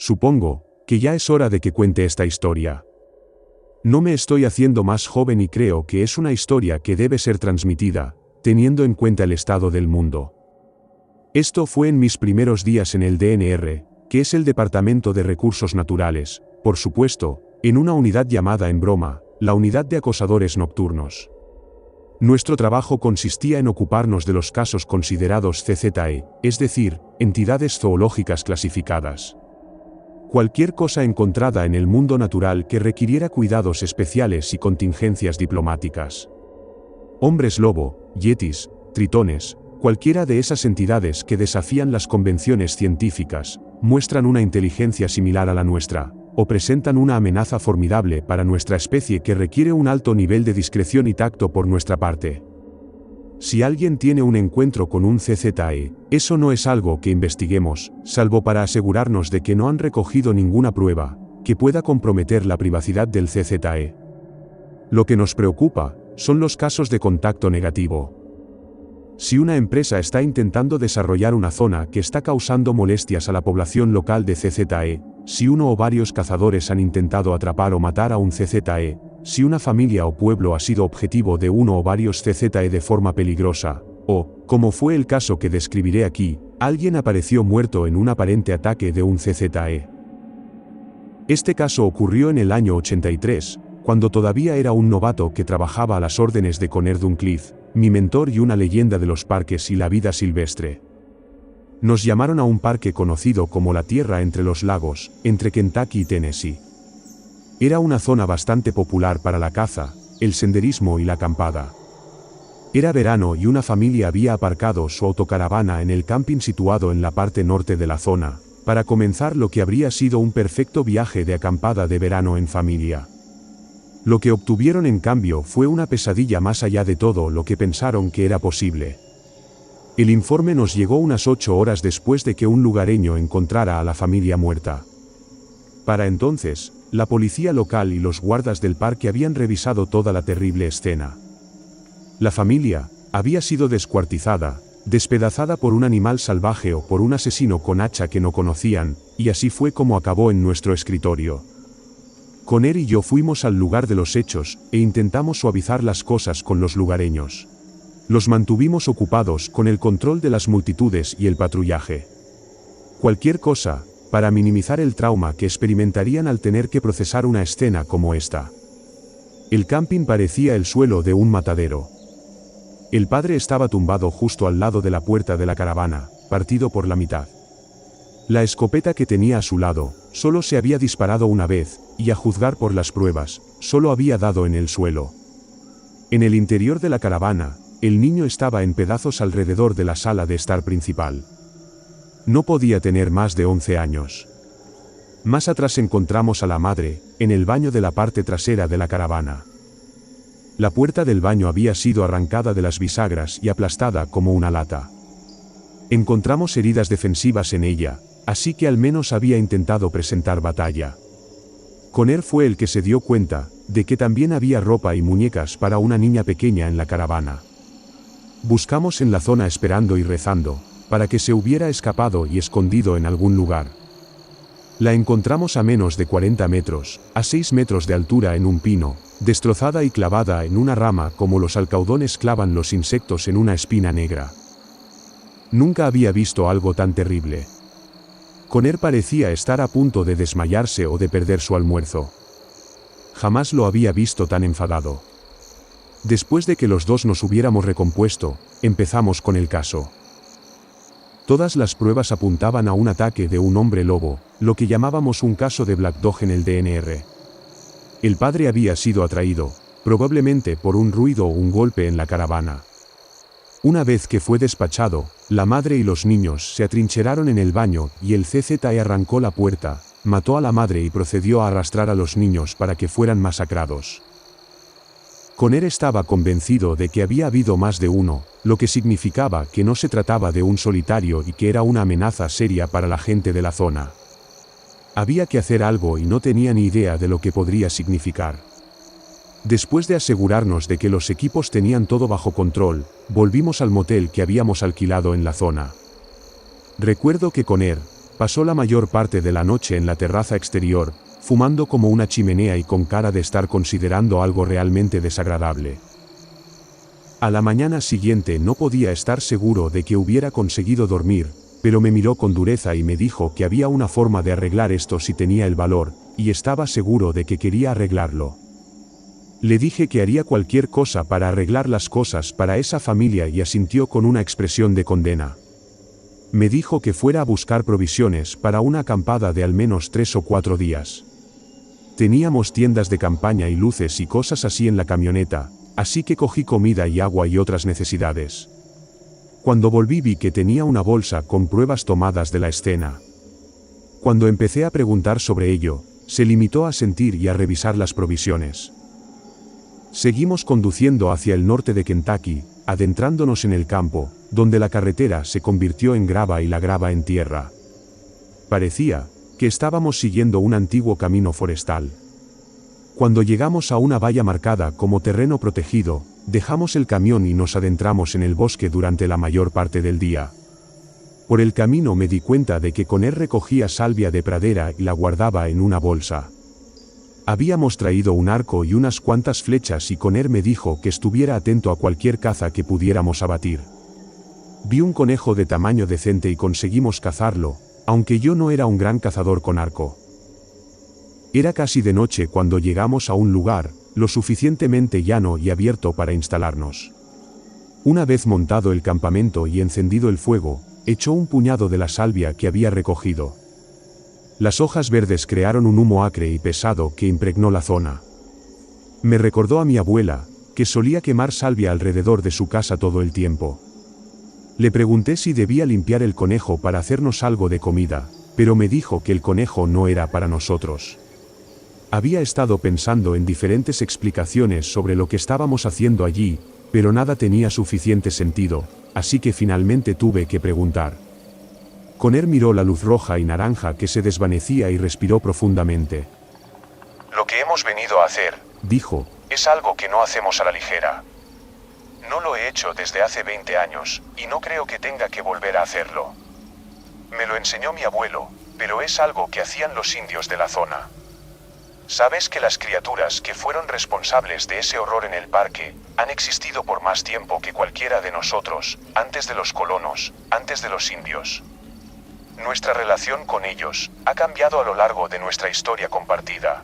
Supongo que ya es hora de que cuente esta historia. No me estoy haciendo más joven y creo que es una historia que debe ser transmitida, teniendo en cuenta el estado del mundo. Esto fue en mis primeros días en el DNR, que es el Departamento de Recursos Naturales, por supuesto, en una unidad llamada en broma, la Unidad de Acosadores Nocturnos. Nuestro trabajo consistía en ocuparnos de los casos considerados CZE, es decir, entidades zoológicas clasificadas. Cualquier cosa encontrada en el mundo natural que requiriera cuidados especiales y contingencias diplomáticas. Hombres lobo, yetis, tritones, cualquiera de esas entidades que desafían las convenciones científicas, muestran una inteligencia similar a la nuestra, o presentan una amenaza formidable para nuestra especie que requiere un alto nivel de discreción y tacto por nuestra parte. Si alguien tiene un encuentro con un CZE, eso no es algo que investiguemos, salvo para asegurarnos de que no han recogido ninguna prueba que pueda comprometer la privacidad del CZE. Lo que nos preocupa son los casos de contacto negativo. Si una empresa está intentando desarrollar una zona que está causando molestias a la población local de CZE, si uno o varios cazadores han intentado atrapar o matar a un CZE, si una familia o pueblo ha sido objetivo de uno o varios CZE de forma peligrosa, o, como fue el caso que describiré aquí, alguien apareció muerto en un aparente ataque de un CZE. Este caso ocurrió en el año 83, cuando todavía era un novato que trabajaba a las órdenes de Conner Duncliffe, mi mentor y una leyenda de los parques y la vida silvestre. Nos llamaron a un parque conocido como la Tierra entre los Lagos, entre Kentucky y Tennessee. Era una zona bastante popular para la caza, el senderismo y la acampada. Era verano y una familia había aparcado su autocaravana en el camping situado en la parte norte de la zona, para comenzar lo que habría sido un perfecto viaje de acampada de verano en familia. Lo que obtuvieron en cambio fue una pesadilla más allá de todo lo que pensaron que era posible. El informe nos llegó unas 8 horas después de que un lugareño encontrara a la familia muerta. Para entonces, la policía local y los guardas del parque habían revisado toda la terrible escena. La familia había sido descuartizada, despedazada por un animal salvaje o por un asesino con hacha que no conocían, y así fue como acabó en nuestro escritorio. Conner y yo fuimos al lugar de los hechos, e intentamos suavizar las cosas con los lugareños. Los mantuvimos ocupados con el control de las multitudes y el patrullaje. Cualquier cosa, para minimizar el trauma que experimentarían al tener que procesar una escena como esta. El camping parecía el suelo de un matadero. El padre estaba tumbado justo al lado de la puerta de la caravana, partido por la mitad. La escopeta que tenía a su lado, solo se había disparado una vez, y a juzgar por las pruebas, solo había dado en el suelo. En el interior de la caravana, el niño estaba en pedazos alrededor de la sala de estar principal. No podía tener más de 11 años. Más atrás encontramos a la madre, en el baño de la parte trasera de la caravana. La puerta del baño había sido arrancada de las bisagras y aplastada como una lata. Encontramos heridas defensivas en ella, así que al menos había intentado presentar batalla. Conner fue el que se dio cuenta de que también había ropa y muñecas para una niña pequeña en la caravana. Buscamos en la zona esperando y rezando, para que se hubiera escapado y escondido en algún lugar. La encontramos a menos de 40 metros, a 6 metros de altura en un pino, destrozada y clavada en una rama como los alcaudones clavan los insectos en una espina negra. Nunca había visto algo tan terrible. Conner parecía estar a punto de desmayarse o de perder su almuerzo. Jamás lo había visto tan enfadado. Después de que los dos nos hubiéramos recompuesto, empezamos con el caso. Todas las pruebas apuntaban a un ataque de un hombre lobo, lo que llamábamos un caso de Black Dog en el DNR. El padre había sido atraído, probablemente por un ruido o un golpe en la caravana. Una vez que fue despachado, la madre y los niños se atrincheraron en el baño y el CZE arrancó la puerta, mató a la madre y procedió a arrastrar a los niños para que fueran masacrados. Conner estaba convencido de que había habido más de uno, lo que significaba que no se trataba de un solitario y que era una amenaza seria para la gente de la zona. Había que hacer algo y no tenía ni idea de lo que podría significar. Después de asegurarnos de que los equipos tenían todo bajo control, volvimos al motel que habíamos alquilado en la zona. Recuerdo que Conner Pasó la mayor parte de la noche en la terraza exterior, fumando como una chimenea y con cara de estar considerando algo realmente desagradable. A la mañana siguiente no podía estar seguro de que hubiera conseguido dormir, pero me miró con dureza y me dijo que había una forma de arreglar esto si tenía el valor, y estaba seguro de que quería arreglarlo. Le dije que haría cualquier cosa para arreglar las cosas para esa familia y asintió con una expresión de condena. Me dijo que fuera a buscar provisiones para una acampada de al menos 3 o 4 días. Teníamos tiendas de campaña y luces y cosas así en la camioneta, así que cogí comida y agua y otras necesidades. Cuando volví vi que tenía una bolsa con pruebas tomadas de la escena. Cuando empecé a preguntar sobre ello, se limitó a sentir y a revisar las provisiones. Seguimos conduciendo hacia el norte de Kentucky, adentrándonos en el campo, donde la carretera se convirtió en grava y la grava en tierra. Parecía que estábamos siguiendo un antiguo camino forestal. Cuando llegamos a una valla marcada como terreno protegido, dejamos el camión y nos adentramos en el bosque durante la mayor parte del día. Por el camino me di cuenta de que Conner recogía salvia de pradera y la guardaba en una bolsa. Habíamos traído un arco y unas cuantas flechas y Conner me dijo que estuviera atento a cualquier caza que pudiéramos abatir. Vi un conejo de tamaño decente y conseguimos cazarlo, aunque yo no era un gran cazador con arco. Era casi de noche cuando llegamos a un lugar lo suficientemente llano y abierto para instalarnos. Una vez montado el campamento y encendido el fuego, echó un puñado de la salvia que había recogido. Las hojas verdes crearon un humo acre y pesado que impregnó la zona. Me recordó a mi abuela, que solía quemar salvia alrededor de su casa todo el tiempo. Le pregunté si debía limpiar el conejo para hacernos algo de comida, pero me dijo que el conejo no era para nosotros. Había estado pensando en diferentes explicaciones sobre lo que estábamos haciendo allí, pero nada tenía suficiente sentido, así que finalmente tuve que preguntar. Conner miró la luz roja y naranja que se desvanecía y respiró profundamente. Lo que hemos venido a hacer, dijo, es algo que no hacemos a la ligera. No lo he hecho desde hace 20 años, y no creo que tenga que volver a hacerlo. Me lo enseñó mi abuelo, pero es algo que hacían los indios de la zona. Sabes que las criaturas que fueron responsables de ese horror en el parque han existido por más tiempo que cualquiera de nosotros, antes de los colonos, antes de los indios. Nuestra relación con ellos ha cambiado a lo largo de nuestra historia compartida.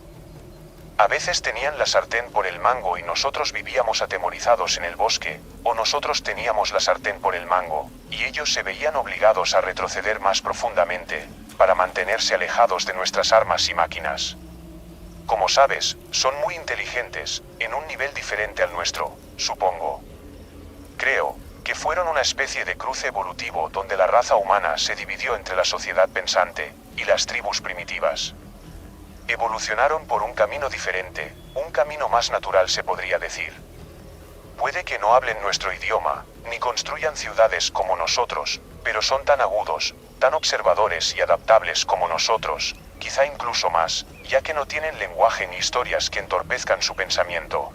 A veces tenían la sartén por el mango y nosotros vivíamos atemorizados en el bosque, o nosotros teníamos la sartén por el mango, y ellos se veían obligados a retroceder más profundamente, para mantenerse alejados de nuestras armas y máquinas. Como sabes, son muy inteligentes, en un nivel diferente al nuestro, supongo. Creo que fueron una especie de cruce evolutivo donde la raza humana se dividió entre la sociedad pensante y las tribus primitivas. Evolucionaron por un camino diferente, un camino más natural se podría decir. Puede que no hablen nuestro idioma, ni construyan ciudades como nosotros, pero son tan agudos, tan observadores y adaptables como nosotros, quizá incluso más, ya que no tienen lenguaje ni historias que entorpezcan su pensamiento.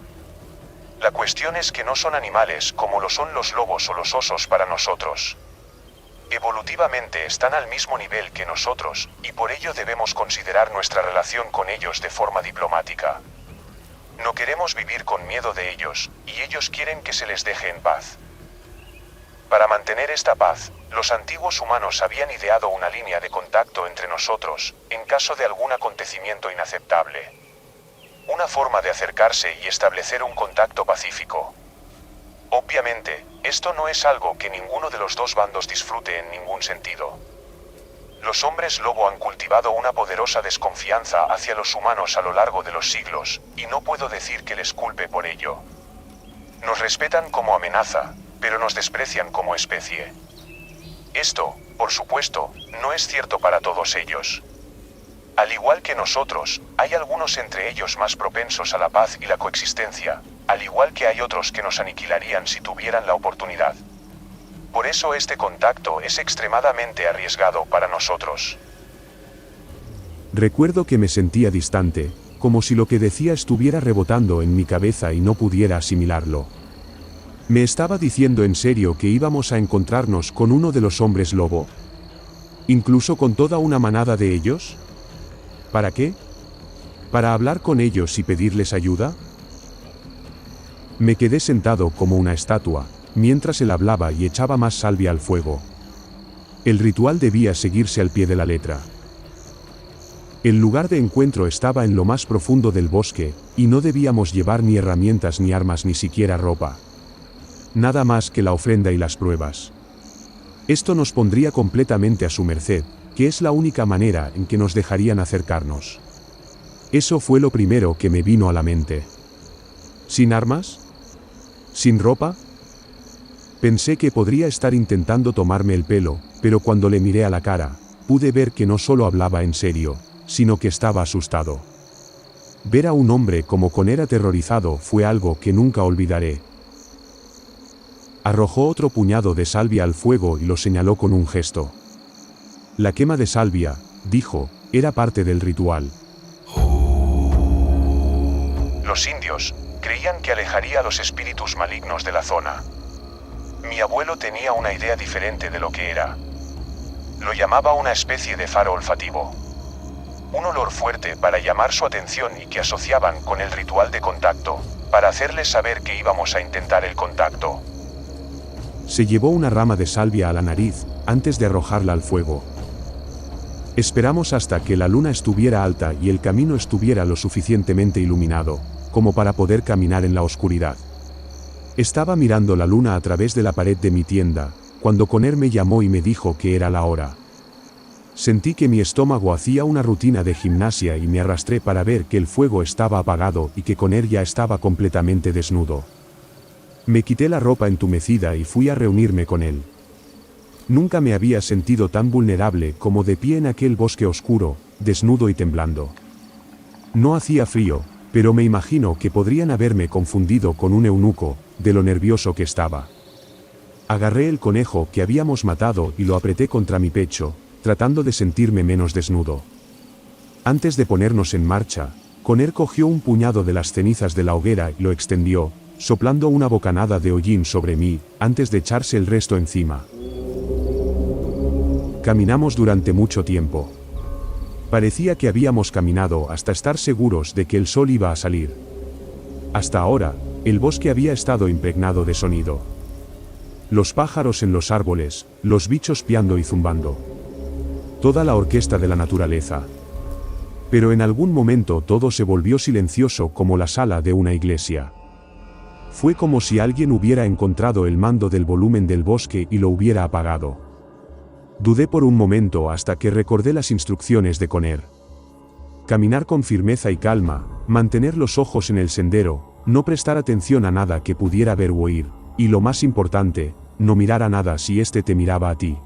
La cuestión es que no son animales como lo son los lobos o los osos para nosotros. Evolutivamente están al mismo nivel que nosotros, y por ello debemos considerar nuestra relación con ellos de forma diplomática. No queremos vivir con miedo de ellos, y ellos quieren que se les deje en paz. Para mantener esta paz, los antiguos humanos habían ideado una línea de contacto entre nosotros, en caso de algún acontecimiento inaceptable. Una forma de acercarse y establecer un contacto pacífico. Obviamente, esto no es algo que ninguno de los dos bandos disfrute en ningún sentido. Los hombres lobo han cultivado una poderosa desconfianza hacia los humanos a lo largo de los siglos, y no puedo decir que les culpe por ello. Nos respetan como amenaza, pero nos desprecian como especie. Esto, por supuesto, no es cierto para todos ellos. Al igual que nosotros, hay algunos entre ellos más propensos a la paz y la coexistencia, al igual que hay otros que nos aniquilarían si tuvieran la oportunidad. Por eso este contacto es extremadamente arriesgado para nosotros. Recuerdo que me sentía distante, como si lo que decía estuviera rebotando en mi cabeza y no pudiera asimilarlo. ¿Me estaba diciendo en serio que íbamos a encontrarnos con uno de los hombres lobo? ¿Incluso con toda una manada de ellos? ¿Para qué? ¿Para hablar con ellos y pedirles ayuda? Me quedé sentado como una estatua, mientras él hablaba y echaba más salvia al fuego. El ritual debía seguirse al pie de la letra. El lugar de encuentro estaba en lo más profundo del bosque, y no debíamos llevar ni herramientas ni armas ni siquiera ropa. Nada más que la ofrenda y las pruebas. Esto nos pondría completamente a su merced, que es la única manera en que nos dejarían acercarnos. Eso fue lo primero que me vino a la mente. ¿Sin armas? ¿Sin ropa? Pensé que podría estar intentando tomarme el pelo, pero cuando le miré a la cara, pude ver que no solo hablaba en serio, sino que estaba asustado. Ver a un hombre como Connor aterrorizado fue algo que nunca olvidaré. Arrojó otro puñado de salvia al fuego y lo señaló con un gesto. La quema de salvia, dijo, era parte del ritual. Los indios creían que alejaría a los espíritus malignos de la zona. Mi abuelo tenía una idea diferente de lo que era. Lo llamaba una especie de faro olfativo. Un olor fuerte para llamar su atención y que asociaban con el ritual de contacto, para hacerles saber que íbamos a intentar el contacto. Se llevó una rama de salvia a la nariz, antes de arrojarla al fuego. Esperamos hasta que la luna estuviera alta y el camino estuviera lo suficientemente iluminado, como para poder caminar en la oscuridad. Estaba mirando la luna a través de la pared de mi tienda, cuando Connor me llamó y me dijo que era la hora. Sentí que mi estómago hacía una rutina de gimnasia y me arrastré para ver que el fuego estaba apagado y que Connor ya estaba completamente desnudo. Me quité la ropa entumecida y fui a reunirme con él. Nunca me había sentido tan vulnerable como de pie en aquel bosque oscuro, desnudo y temblando. No hacía frío, pero me imagino que podrían haberme confundido con un eunuco, de lo nervioso que estaba. Agarré el conejo que habíamos matado y lo apreté contra mi pecho, tratando de sentirme menos desnudo. Antes de ponernos en marcha, Connor cogió un puñado de las cenizas de la hoguera y lo extendió, soplando una bocanada de hollín sobre mí, antes de echarse el resto encima. Caminamos durante mucho tiempo. Parecía que habíamos caminado hasta estar seguros de que el sol iba a salir. Hasta ahora, el bosque había estado impregnado de sonido. Los pájaros en los árboles, los bichos piando y zumbando. Toda la orquesta de la naturaleza. Pero en algún momento todo se volvió silencioso como la sala de una iglesia. Fue como si alguien hubiera encontrado el mando del volumen del bosque y lo hubiera apagado. Dudé por un momento hasta que recordé las instrucciones de Connor. Caminar con firmeza y calma, mantener los ojos en el sendero, no prestar atención a nada que pudiera ver o oír, y lo más importante, no mirar a nada si éste te miraba a ti.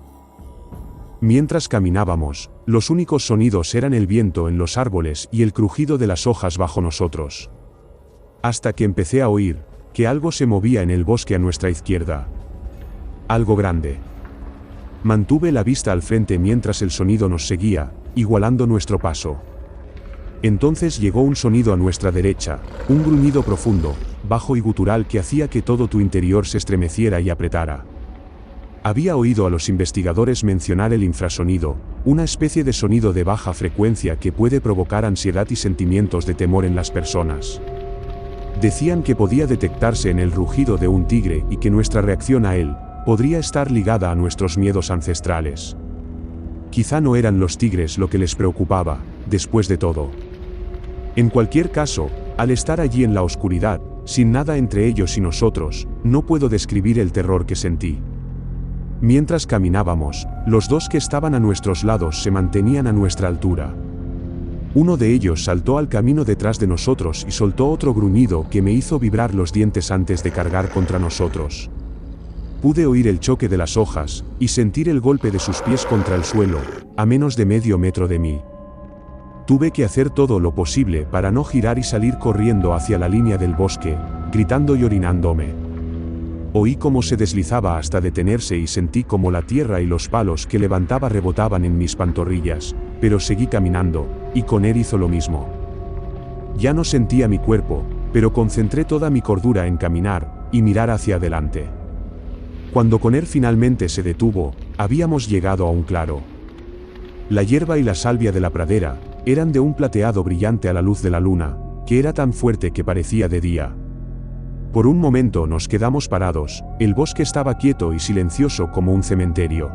Mientras caminábamos, los únicos sonidos eran el viento en los árboles y el crujido de las hojas bajo nosotros. Hasta que empecé a oír que algo se movía en el bosque a nuestra izquierda. Algo grande. Mantuve la vista al frente mientras el sonido nos seguía, igualando nuestro paso. Entonces llegó un sonido a nuestra derecha, un gruñido profundo, bajo y gutural que hacía que todo tu interior se estremeciera y apretara. Había oído a los investigadores mencionar el infrasonido, una especie de sonido de baja frecuencia que puede provocar ansiedad y sentimientos de temor en las personas. Decían que podía detectarse en el rugido de un tigre y que nuestra reacción a él podría estar ligada a nuestros miedos ancestrales. Quizá no eran los tigres lo que les preocupaba, después de todo. En cualquier caso, al estar allí en la oscuridad, sin nada entre ellos y nosotros, no puedo describir el terror que sentí. Mientras caminábamos, los dos que estaban a nuestros lados se mantenían a nuestra altura. Uno de ellos saltó al camino detrás de nosotros y soltó otro gruñido que me hizo vibrar los dientes antes de cargar contra nosotros. Pude oír el choque de las hojas, y sentir el golpe de sus pies contra el suelo, a menos de medio metro de mí. Tuve que hacer todo lo posible para no girar y salir corriendo hacia la línea del bosque, gritando y orinándome. Oí cómo se deslizaba hasta detenerse y sentí cómo la tierra y los palos que levantaba rebotaban en mis pantorrillas, pero seguí caminando, y Connor hizo lo mismo. Ya no sentía mi cuerpo, pero concentré toda mi cordura en caminar, y mirar hacia adelante. Cuando Connor finalmente se detuvo, habíamos llegado a un claro. La hierba y la salvia de la pradera eran de un plateado brillante a la luz de la luna, que era tan fuerte que parecía de día. Por un momento nos quedamos parados, el bosque estaba quieto y silencioso como un cementerio.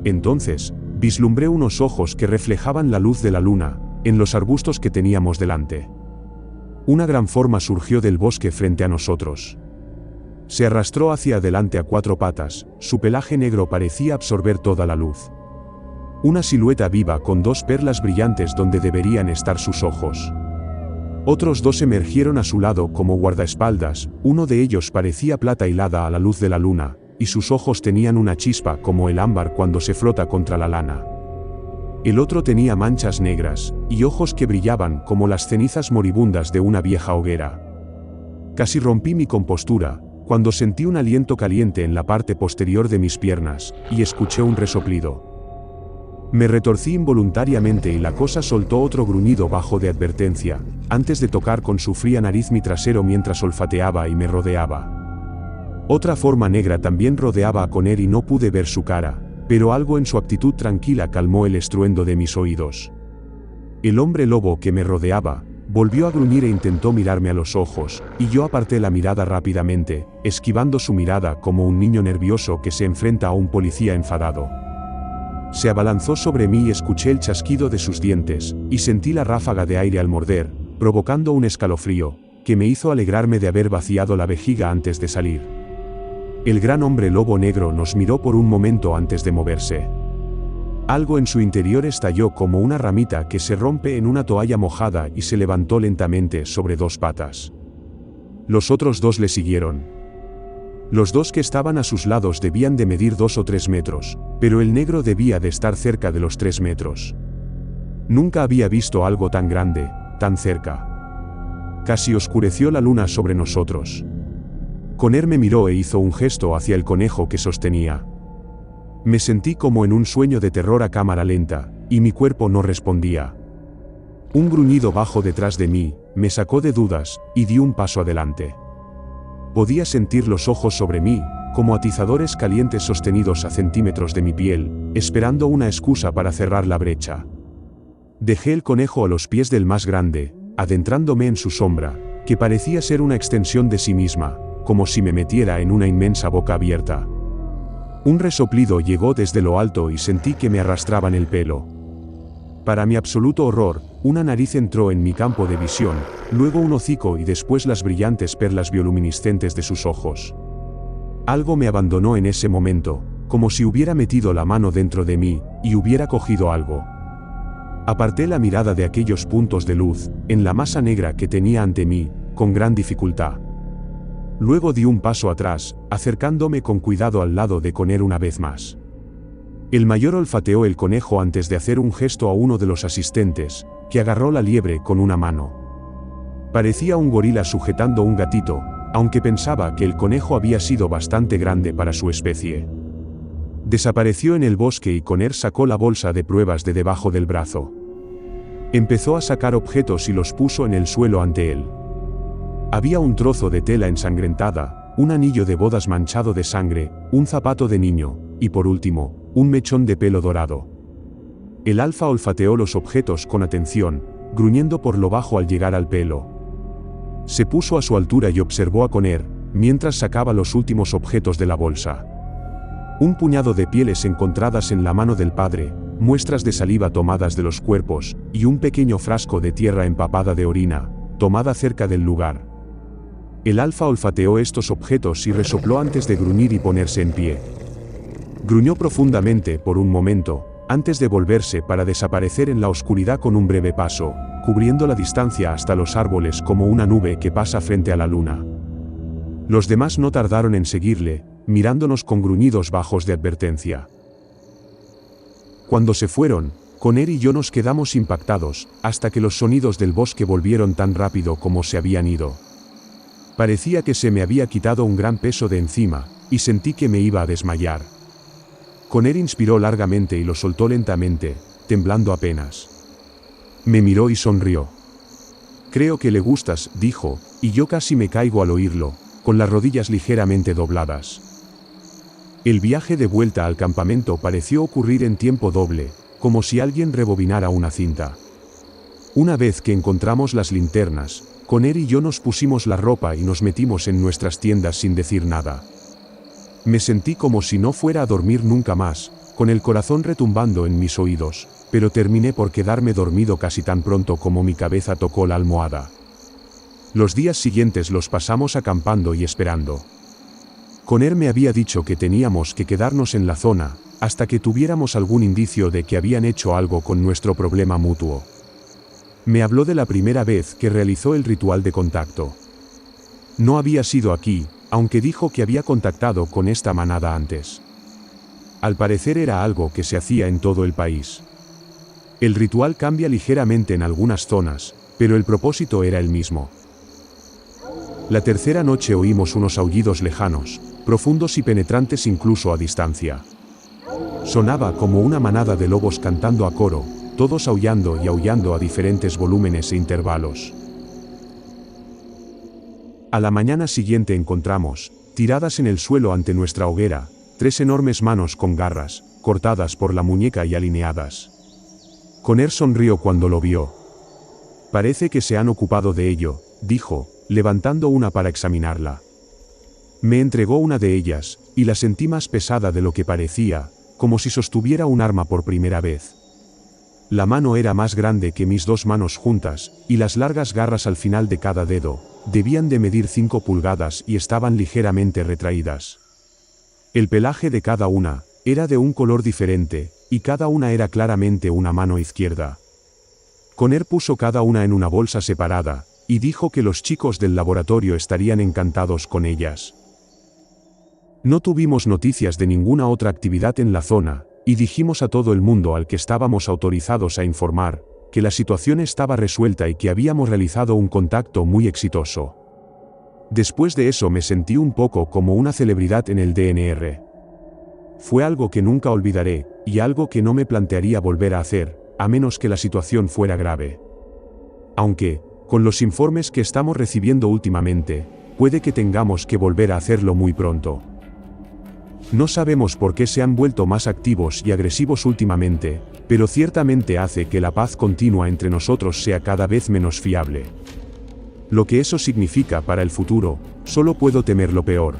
Entonces, vislumbré unos ojos que reflejaban la luz de la luna, en los arbustos que teníamos delante. Una gran forma surgió del bosque frente a nosotros. Se arrastró hacia adelante a 4 patas, su pelaje negro parecía absorber toda la luz. Una silueta viva con 2 perlas brillantes donde deberían estar sus ojos. Otros 2 emergieron a su lado como guardaespaldas, uno de ellos parecía plata hilada a la luz de la luna, y sus ojos tenían una chispa como el ámbar cuando se frota contra la lana. El otro tenía manchas negras, y ojos que brillaban como las cenizas moribundas de una vieja hoguera. Casi rompí mi compostura, cuando sentí un aliento caliente en la parte posterior de mis piernas, y escuché un resoplido. Me retorcí involuntariamente y la cosa soltó otro gruñido bajo de advertencia, antes de tocar con su fría nariz mi trasero mientras olfateaba y me rodeaba. Otra forma negra también rodeaba a Conner y no pude ver su cara, pero algo en su actitud tranquila calmó el estruendo de mis oídos. El hombre lobo que me rodeaba volvió a gruñir e intentó mirarme a los ojos, y yo aparté la mirada rápidamente, esquivando su mirada como un niño nervioso que se enfrenta a un policía enfadado. Se abalanzó sobre mí y escuché el chasquido de sus dientes, y sentí la ráfaga de aire al morder, provocando un escalofrío, que me hizo alegrarme de haber vaciado la vejiga antes de salir. El gran hombre lobo negro nos miró por un momento antes de moverse. Algo en su interior estalló como una ramita que se rompe en una toalla mojada y se levantó lentamente sobre 2 patas. Los otros 2 le siguieron. Los 2 que estaban a sus lados debían de medir 2 o 3 metros, pero el negro debía de estar cerca de los 3 metros. Nunca había visto algo tan grande, tan cerca. Casi oscureció la luna sobre nosotros. Conner me miró e hizo un gesto hacia el conejo que sostenía. Me sentí como en un sueño de terror a cámara lenta, y mi cuerpo no respondía. Un gruñido bajo detrás de mí me sacó de dudas, y di un paso adelante. Podía sentir los ojos sobre mí, como atizadores calientes sostenidos a centímetros de mi piel, esperando una excusa para cerrar la brecha. Dejé el conejo a los pies del más grande, adentrándome en su sombra, que parecía ser una extensión de sí misma, como si me metiera en una inmensa boca abierta. Un resoplido llegó desde lo alto y sentí que me arrastraban el pelo. Para mi absoluto horror, una nariz entró en mi campo de visión, luego un hocico y después las brillantes perlas bioluminiscentes de sus ojos. Algo me abandonó en ese momento, como si hubiera metido la mano dentro de mí, y hubiera cogido algo. Aparté la mirada de aquellos puntos de luz, en la masa negra que tenía ante mí, con gran dificultad. Luego di un paso atrás, acercándome con cuidado al lado de Conner una vez más. El mayor olfateó el conejo antes de hacer un gesto a uno de los asistentes, que agarró la liebre con una mano. Parecía un gorila sujetando un gatito, aunque pensaba que el conejo había sido bastante grande para su especie. Desapareció en el bosque y Conner sacó la bolsa de pruebas de debajo del brazo. Empezó a sacar objetos y los puso en el suelo ante él. Había un trozo de tela ensangrentada, un anillo de bodas manchado de sangre, un zapato de niño, y por último, un mechón de pelo dorado. El alfa olfateó los objetos con atención, gruñendo por lo bajo al llegar al pelo. Se puso a su altura y observó a Conner, mientras sacaba los últimos objetos de la bolsa. Un puñado de pieles encontradas en la mano del padre, muestras de saliva tomadas de los cuerpos, y un pequeño frasco de tierra empapada de orina, tomada cerca del lugar. El alfa olfateó estos objetos y resopló antes de gruñir y ponerse en pie. Gruñó profundamente por un momento, antes de volverse para desaparecer en la oscuridad con un breve paso, cubriendo la distancia hasta los árboles como una nube que pasa frente a la luna. Los demás no tardaron en seguirle, mirándonos con gruñidos bajos de advertencia. Cuando se fueron, Conner y yo nos quedamos impactados, hasta que los sonidos del bosque volvieron tan rápido como se habían ido. Parecía que se me había quitado un gran peso de encima, y sentí que me iba a desmayar. Conner inspiró largamente y lo soltó lentamente, temblando apenas. Me miró y sonrió. Creo que le gustas, dijo, y yo casi me caigo al oírlo, con las rodillas ligeramente dobladas. El viaje de vuelta al campamento pareció ocurrir en tiempo doble, como si alguien rebobinara una cinta. Una vez que encontramos las linternas, Connor y yo nos pusimos la ropa y nos metimos en nuestras tiendas sin decir nada. Me sentí como si no fuera a dormir nunca más, con el corazón retumbando en mis oídos, pero terminé por quedarme dormido casi tan pronto como mi cabeza tocó la almohada. Los días siguientes los pasamos acampando y esperando. Connor me había dicho que teníamos que quedarnos en la zona, hasta que tuviéramos algún indicio de que habían hecho algo con nuestro problema mutuo. Me habló de la primera vez que realizó el ritual de contacto. No había sido aquí, aunque dijo que había contactado con esta manada antes. Al parecer era algo que se hacía en todo el país. El ritual cambia ligeramente en algunas zonas, pero el propósito era el mismo. La tercera noche oímos unos aullidos lejanos, profundos y penetrantes incluso a distancia. Sonaba como una manada de lobos cantando a coro, todos aullando y aullando a diferentes volúmenes e intervalos. A la mañana siguiente encontramos, tiradas en el suelo ante nuestra hoguera, 3 enormes manos con garras, cortadas por la muñeca y alineadas. Connor sonrió cuando lo vio. Parece que se han ocupado de ello, dijo, levantando una para examinarla. Me entregó una de ellas, y la sentí más pesada de lo que parecía, como si sostuviera un arma por primera vez. La mano era más grande que mis 2 manos juntas, y las largas garras al final de cada dedo, debían de medir 5 pulgadas y estaban ligeramente retraídas. El pelaje de cada una, era de un color diferente, y cada una era claramente una mano izquierda. Connor puso cada una en una bolsa separada, y dijo que los chicos del laboratorio estarían encantados con ellas. No tuvimos noticias de ninguna otra actividad en la zona, y dijimos a todo el mundo al que estábamos autorizados a informar, que la situación estaba resuelta y que habíamos realizado un contacto muy exitoso. Después de eso me sentí un poco como una celebridad en el DNR. Fue algo que nunca olvidaré, y algo que no me plantearía volver a hacer, a menos que la situación fuera grave. Aunque, con los informes que estamos recibiendo últimamente, puede que tengamos que volver a hacerlo muy pronto. No sabemos por qué se han vuelto más activos y agresivos últimamente, pero ciertamente hace que la paz continua entre nosotros sea cada vez menos fiable. Lo que eso significa para el futuro, solo puedo temer lo peor.